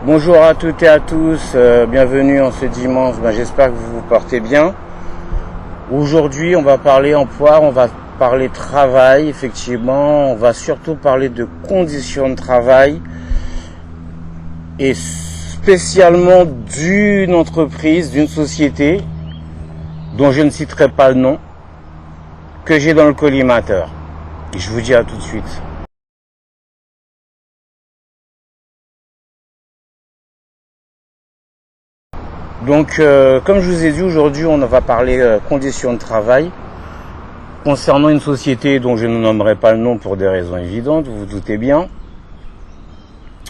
Bonjour à toutes et à tous, bienvenue en ce dimanche, j'espère que vous vous portez bien. Aujourd'hui on va parler emploi, on va parler travail, effectivement, on va surtout parler de conditions de travail et spécialement d'une entreprise, d'une société dont je ne citerai pas le nom, que j'ai dans le collimateur. Et je vous dis à tout de suite. Donc, comme je vous ai dit, aujourd'hui, on va parler conditions de travail concernant une société dont je ne nommerai pas le nom pour des raisons évidentes, vous vous doutez bien.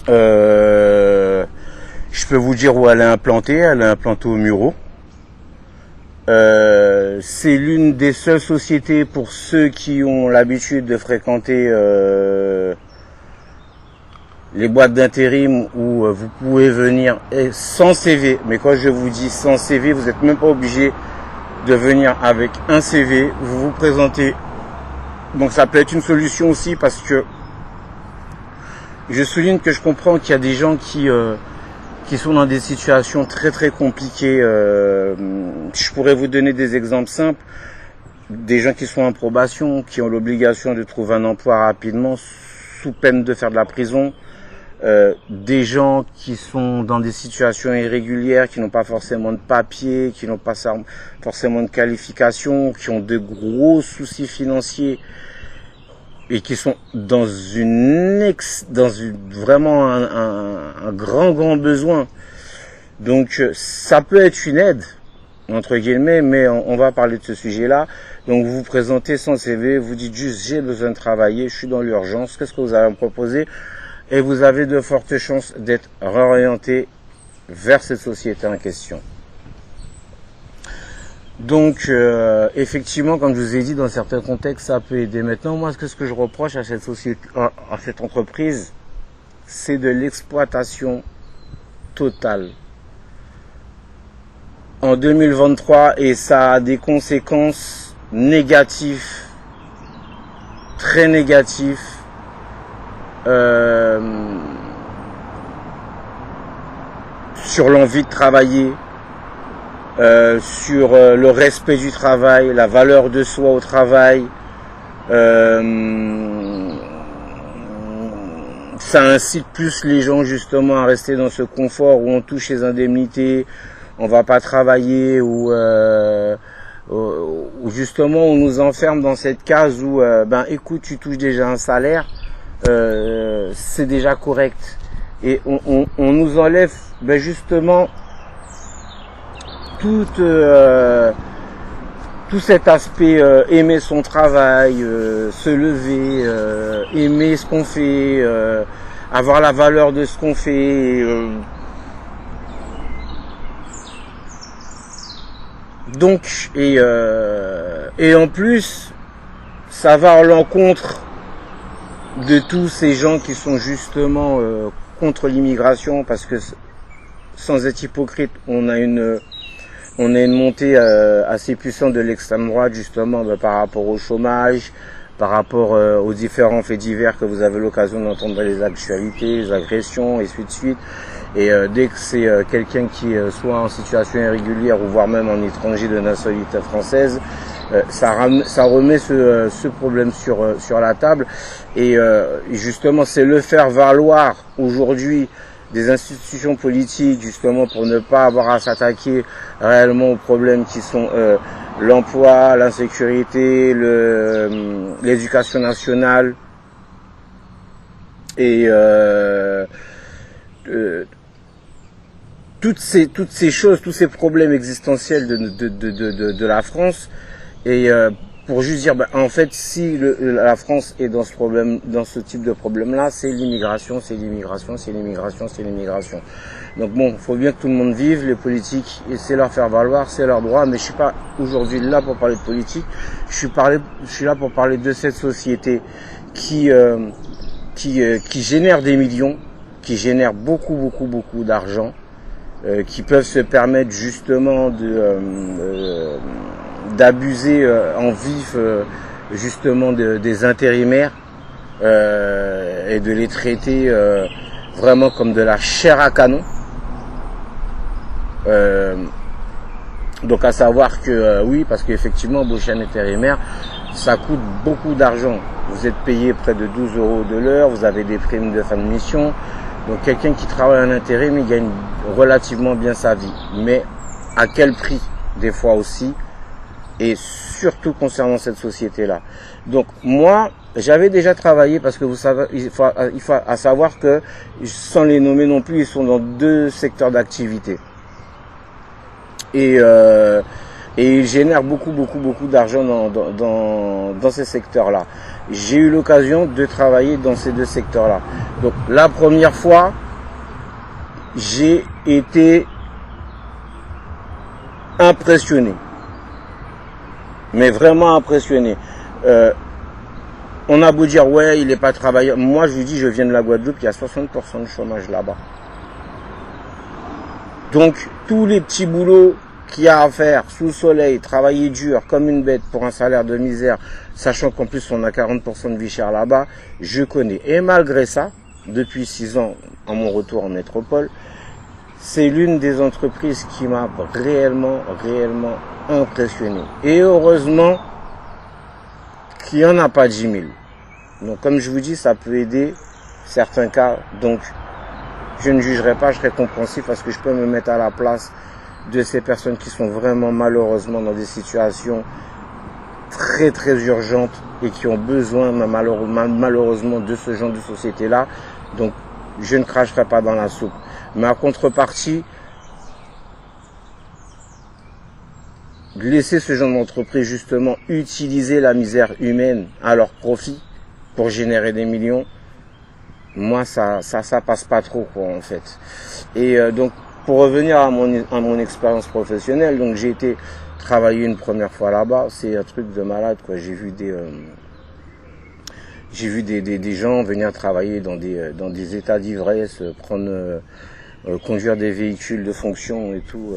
Je peux vous dire où elle est implantée au Mureaux. C'est l'une des seules sociétés pour ceux qui ont l'habitude de fréquenter les boîtes d'intérim où vous pouvez venir sans CV. Mais quand je vous dis sans CV, vous n'êtes même pas obligé de venir avec un CV. Vous vous présentez. Donc ça peut être une solution aussi parce que je souligne que je comprends qu'il y a des gens qui sont dans des situations très très compliquées. Je pourrais vous donner des exemples simples. Des gens qui sont en probation, qui ont l'obligation de trouver un emploi rapidement sous peine de faire de la prison. Des gens qui sont dans des situations irrégulières, qui n'ont pas forcément de papier, qui n'ont pas forcément de qualification, qui ont de gros soucis financiers et qui sont dans vraiment un grand besoin. Donc ça peut être une aide entre guillemets, mais on va parler de ce sujet-là. Donc vous vous présentez sans CV, vous dites juste j'ai besoin de travailler, je suis dans l'urgence, qu'est-ce que vous allez me proposer? Et vous avez de fortes chances d'être réorienté vers cette société en question. Donc, effectivement, comme je vous ai dit, dans certains contextes, ça peut aider. Maintenant, moi, ce que je reproche à cette société, à cette entreprise, c'est de l'exploitation totale. En 2023, et ça a des conséquences négatives, très négatives, sur l'envie de travailler, sur le respect du travail, la valeur de soi au travail. Ça incite plus les gens justement à rester dans ce confort où on touche les indemnités, on va pas travailler, ou justement on nous enferme dans cette case où écoute, tu touches déjà un salaire. C'est déjà correct, et on nous enlève justement tout cet aspect aimer son travail, se lever, aimer ce qu'on fait, avoir la valeur de ce qu'on fait. Donc et en plus ça va à l'encontre de tous ces gens qui sont justement contre l'immigration, parce que sans être hypocrite, on a une montée assez puissante de l'extrême droite, justement par rapport au chômage, par rapport aux différents faits divers que vous avez l'occasion d'entendre dans les actualités, les agressions et ainsi de suite. Et dès que c'est quelqu'un qui soit en situation irrégulière ou voire même en étranger de nationalité française, ça remet ce problème sur la table. Et justement, c'est le faire valoir aujourd'hui des institutions politiques, justement pour ne pas avoir à s'attaquer réellement aux problèmes qui sont l'emploi, l'insécurité, l'éducation nationale et toutes ces choses, tous ces problèmes existentiels de la France. Et pour juste dire, en fait, si la France est dans ce type de problème-là, c'est l'immigration. Donc bon, faut bien que tout le monde vive. Les politiques, c'est leur faire valoir, c'est leur droit. Mais je suis pas aujourd'hui là pour parler de politique. Je suis là pour parler de cette société qui génère des millions, qui génère beaucoup d'argent, qui peuvent se permettre justement d'abuser en vif justement des intérimaires et de les traiter vraiment comme de la chair à canon. Donc à savoir que oui, parce qu'effectivement embaucher un intérimaire, ça coûte beaucoup d'argent. Vous êtes payé près de 12 € de l'heure, vous avez des primes de fin de mission. Donc quelqu'un qui travaille en intérim, il gagne relativement bien sa vie. Mais à quel prix des fois aussi, et surtout concernant cette société-là. Donc moi, j'avais déjà travaillé parce que vous savez, il faut à savoir que, sans les nommer non plus, ils sont dans 2 secteurs d'activité. Et ils génèrent beaucoup d'argent dans ces secteurs-là. J'ai eu l'occasion de travailler dans ces 2 secteurs-là. Donc la première fois, j'ai été impressionné. Mais vraiment impressionné. On a beau dire, ouais, il n'est pas travailleur. Moi, je vous dis, je viens de la Guadeloupe, il y a 60% de chômage là-bas. Donc, tous les petits boulots qu'il y a à faire sous le soleil, travailler dur comme une bête pour un salaire de misère, sachant qu'en plus on a 40% de vie chère là-bas, je connais. Et malgré ça, depuis 6 ans, à mon retour en métropole, c'est l'une des entreprises qui m'a réellement impressionné. Et heureusement qu'il n'y en a pas 10 000. Donc comme je vous dis, ça peut aider certains cas. Donc je ne jugerai pas, je serai compréhensif parce que je peux me mettre à la place de ces personnes qui sont vraiment malheureusement dans des situations très urgentes et qui ont besoin malheureusement de ce genre de société-là. Donc je ne cracherai pas dans la soupe. Mais en contrepartie, laisser ce genre d'entreprise justement utiliser la misère humaine à leur profit pour générer des millions, moi ça passe pas trop quoi en fait. Et donc pour revenir à mon expérience professionnelle, donc j'ai été travailler une première fois là-bas, c'est un truc de malade quoi. J'ai vu des gens venir travailler dans des états d'ivresse, conduire des véhicules de fonction et tout,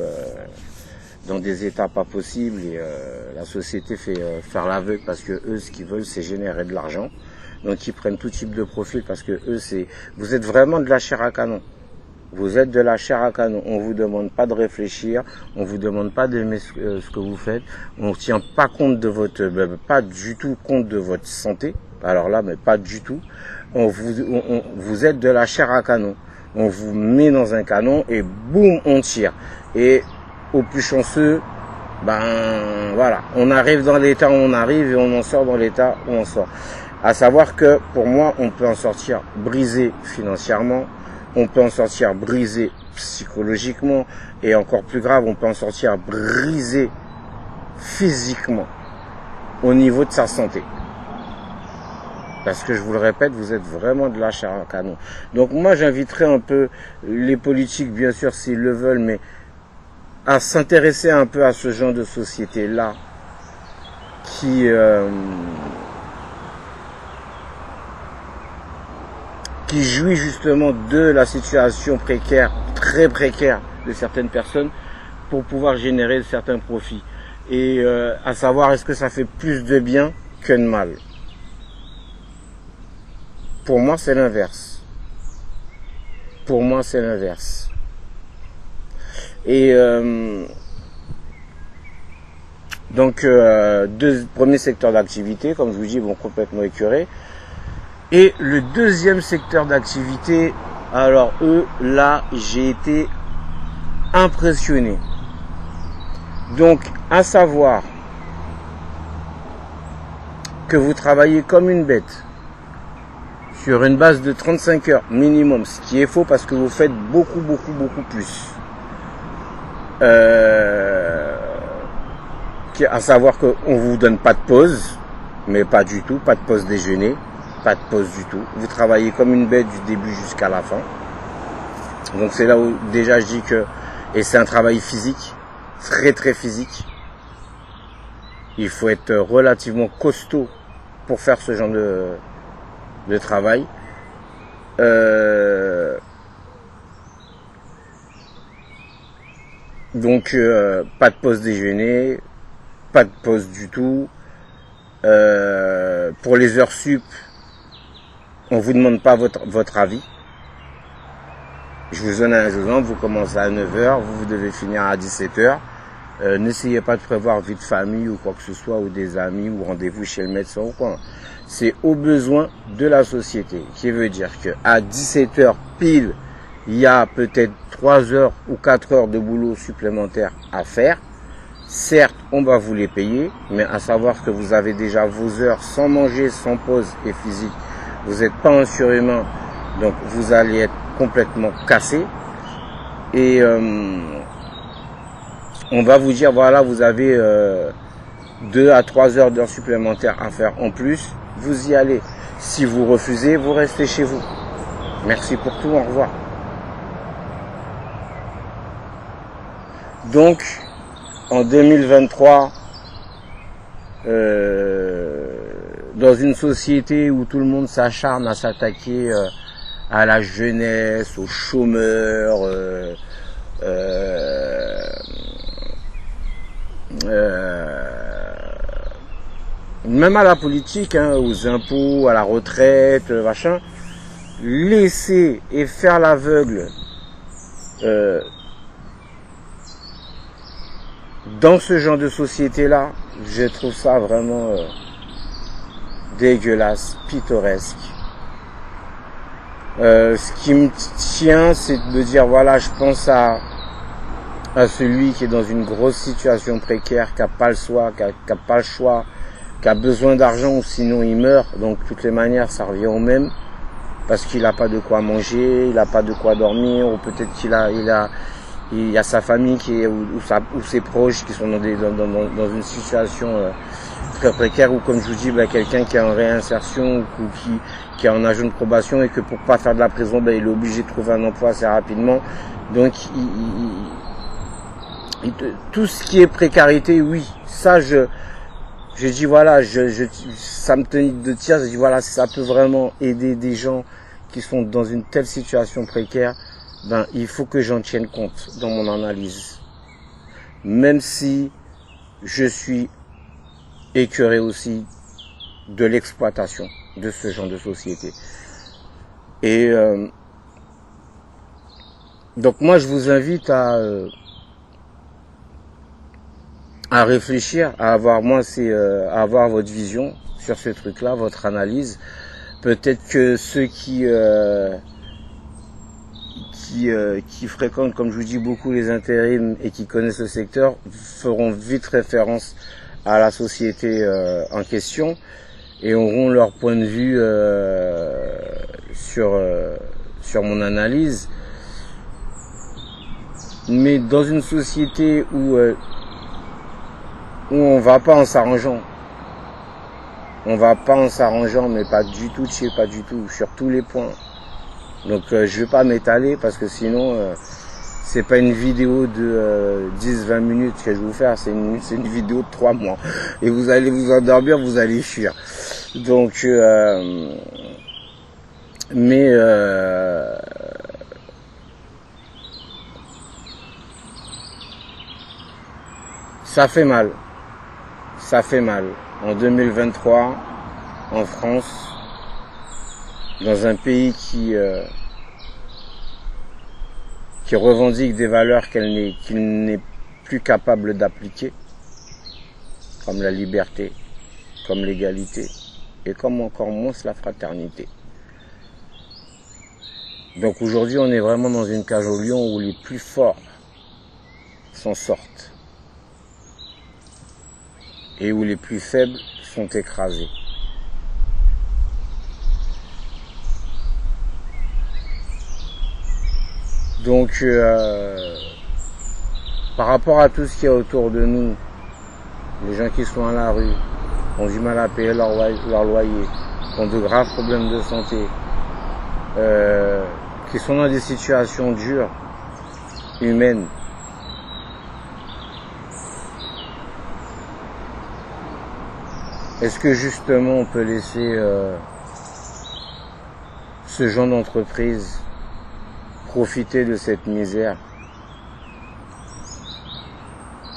dans des états pas possibles, et la société fait faire l'aveugle parce que eux ce qu'ils veulent c'est générer de l'argent. Donc ils prennent tout type de profil parce que eux vous êtes vraiment de la chair à canon. Vous êtes de la chair à canon. On vous demande pas de réfléchir, on vous demande pas d'aimer ce que vous faites, on tient pas compte de pas du tout compte de votre santé. Alors là, mais pas du tout. Vous êtes de la chair à canon. On vous met dans un canon et boum, on tire. Et au plus chanceux, voilà, on arrive dans l'état où on arrive et on en sort dans l'état où on sort. À savoir que pour moi, on peut en sortir brisé financièrement, on peut en sortir brisé psychologiquement et encore plus grave, on peut en sortir brisé physiquement au niveau de sa santé. Parce que je vous le répète, vous êtes vraiment de la chair à canon. Donc moi, j'inviterai un peu les politiques, bien sûr, s'ils le veulent, mais à s'intéresser un peu à ce genre de société-là qui jouit justement de la situation précaire, très précaire de certaines personnes pour pouvoir générer certains profits. Et à savoir, est-ce que ça fait plus de bien que de mal? Pour moi, c'est l'inverse. Pour moi, c'est l'inverse. Et donc, premier secteur d'activité, comme je vous dis, vont complètement écœurés. Et le deuxième secteur d'activité, alors eux, là, j'ai été impressionné. Donc, à savoir que vous travaillez comme une bête sur une base de 35 heures minimum, ce qui est faux parce que vous faites beaucoup plus. À savoir qu'on ne vous donne pas de pause, mais pas du tout, pas de pause déjeuner. Pas de pause du tout. Vous travaillez comme une bête du début jusqu'à la fin. Donc c'est là où déjà je dis que, et c'est un travail physique, très physique. Il faut être relativement costaud pour faire ce genre de travail. Donc pas de pause déjeuner, pas de pause du tout. Pour les heures sup, on vous demande pas votre avis. Je vous donne un exemple, vous commencez à 9 h, vous devez finir à 17 h. N'essayez pas de prévoir vie de famille ou quoi que ce soit, ou des amis, ou rendez-vous chez le médecin ou quoi. C'est aux besoins de la société, qui veut dire que à 17 h pile, il y a peut-être 3 heures ou 4 heures de boulot supplémentaire à faire. Certes, on va vous les payer, mais à savoir que vous avez déjà vos heures sans manger, sans pause et physique. Vous n'êtes pas un surhumain, donc vous allez être complètement cassé. Et on va vous dire, voilà, vous avez 2 à 3 heures d'heures supplémentaires à faire en plus. Vous y allez. Si vous refusez, vous restez chez vous. Merci pour tout, au revoir. Donc, en 2023, dans une société où tout le monde s'acharne à s'attaquer à la jeunesse, aux chômeurs, même à la politique, hein, aux impôts, à la retraite, machin, laisser et faire l'aveugle dans ce genre de société-là, je trouve ça vraiment dégueulasse, pittoresque. Ce qui me tient, c'est de dire, voilà, je pense à celui qui est dans une grosse situation précaire, qui n'a pas le choix, qui a besoin d'argent ou sinon il meurt. Donc, de toutes les manières, ça revient au même. Parce qu'il n'a pas de quoi manger, il n'a pas de quoi dormir, ou peut-être qu'il il y a sa famille qui est, ou ses proches qui sont dans une situation très précaire, ou comme je vous dis, quelqu'un qui est en réinsertion ou qui est en agent de probation et que pour pas faire de la prison, il est obligé de trouver un emploi assez rapidement. Donc tout ce qui est précarité, oui, ça je dis voilà, ça me tenait de dire, je dis voilà, si ça peut vraiment aider des gens qui sont dans une telle situation précaire, il faut que j'en tienne compte dans mon analyse. Même si je suis écœuré aussi de l'exploitation de ce genre de société. Et donc moi je vous invite à réfléchir, à avoir à avoir votre vision sur ce truc-là, votre analyse. Peut-être que ceux qui fréquentent, comme je vous dis, beaucoup les intérims et qui connaissent le secteur feront vite référence à la société en question et auront leur point de vue sur mon analyse. Mais dans une société où on va pas en s'arrangeant, mais pas du tout, pas du tout, sur tous les points. Donc je vais pas m'étaler parce que sinon c'est pas une vidéo de 10-20 minutes que je vais vous faire, c'est une vidéo de 3 mois. Et vous allez vous endormir, vous allez fuir. Donc ça fait mal. Ça fait mal. En 2023, en France, dans un pays qui revendique des valeurs qu'il n'est plus capable d'appliquer, comme la liberté, comme l'égalité, et comme encore moins la fraternité. Donc aujourd'hui, on est vraiment dans une cage au lion où les plus forts s'en sortent. Et où les plus faibles sont écrasés. Donc, par rapport à tout ce qu'il y a autour de nous, les gens qui sont à la rue, ont du mal à payer leur loyer, ont de graves problèmes de santé, qui sont dans des situations dures, humaines, est-ce que justement on peut laisser ce genre d'entreprise profiter de cette misère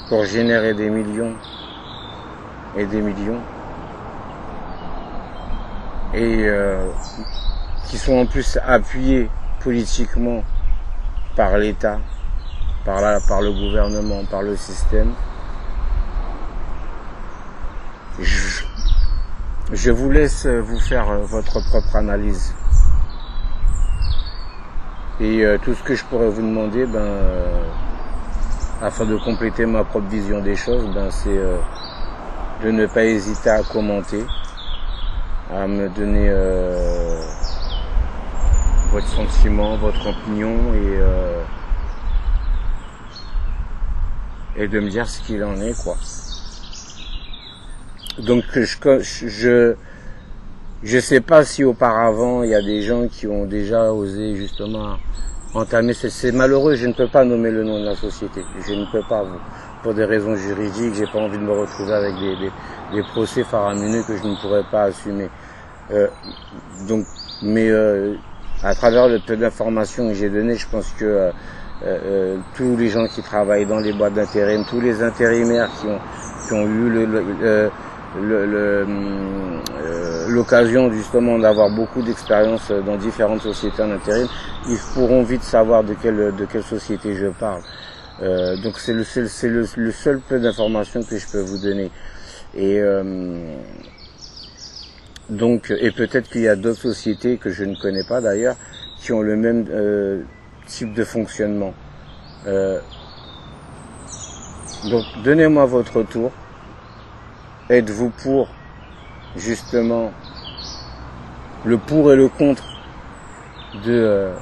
pour générer des millions et des millions et qui sont en plus appuyés politiquement par l'État, par le gouvernement, par le système. Je vous laisse vous faire votre propre analyse. Et tout ce que je pourrais vous demander, afin de compléter ma propre vision des choses, c'est de ne pas hésiter à commenter, à me donner votre sentiment, votre opinion et de me dire ce qu'il en est, quoi. Donc je sais pas si auparavant il y a des gens qui ont déjà osé justement entamer. C'est malheureux, je ne peux pas nommer le nom de la société. Je ne peux pas, pour des raisons juridiques, j'ai pas envie de me retrouver avec des procès faramineux que je ne pourrais pas assumer. À travers le peu d'informations que j'ai donné, je pense que tous les gens qui travaillent dans les boîtes d'intérim, tous les intérimaires qui ont eu l'occasion justement d'avoir beaucoup d'expérience dans différentes sociétés en intérim, ils pourront vite savoir de quelle société je parle. Donc c'est le seul peu d'informations que je peux vous donner. Et peut-être qu'il y a d'autres sociétés que je ne connais pas d'ailleurs qui ont le même type de fonctionnement. Donc donnez-moi votre retour. Êtes-vous pour justement le pour et le contre de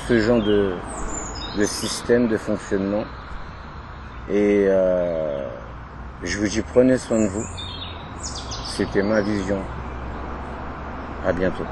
ce genre de système de fonctionnement? Et je vous dis, prenez soin de vous. C'était ma vision. À bientôt.